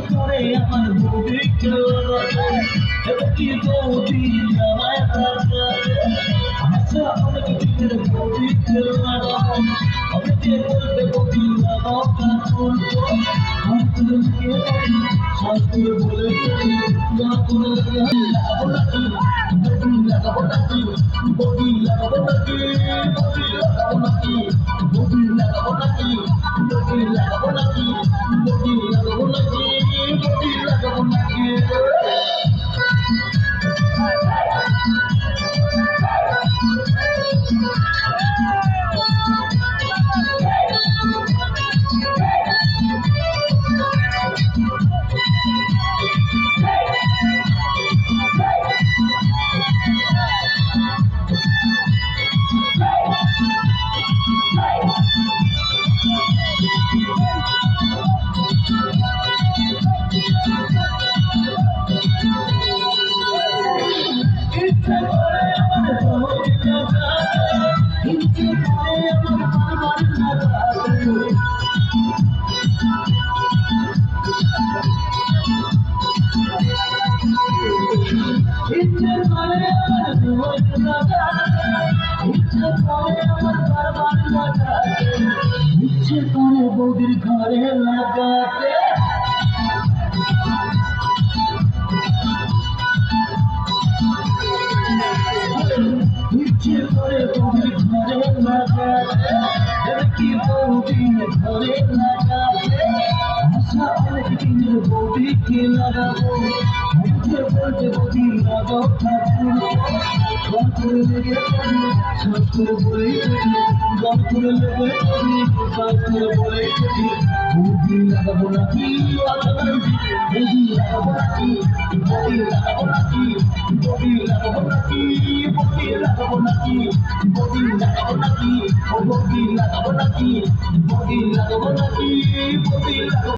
করে আমার বউকে কি বৌদি আমায় আচ্ছা অনেক দিনের বৌদি অনেকে বলবে বৌদি লাগাও শাস্ত্রে বলে লাগাবো নাকি লাগাবো নাকি বৌদি লাগাবো নাকি বৌদি লাগাবো নাকি বৌদি লাগাবো নাকি বৌদি লাগাবো নাকি বৌদি লাগাবো নাকি বৌদি লাগাবো নাকি ইচ্ছে করে বৌদির ঘরে লাগাতে ইচ্ছে করে বৌদির ঘরে লাগাতে কি বৌদির ঘরে লাগাতে আশা অনেক দিনের বৌদিকে লাগাবো বলতে বৌদি লাগাও ঠাকুর লেগে শাস্ত্র বলে গাছরে লেগে শাস্ত্র বলে বৌদি লাগাবো নাকি বৌদি লাগাবো নাকি বৌদি লাগাবো নাকি বৌদি লাগাবো নাকি বৌদি লাগাবো নাকি বৌদি লাগাবো নাকি বৌদি লাগাবো নাকি বৌদি লাগাবো নাকি বৌদি লাগাবো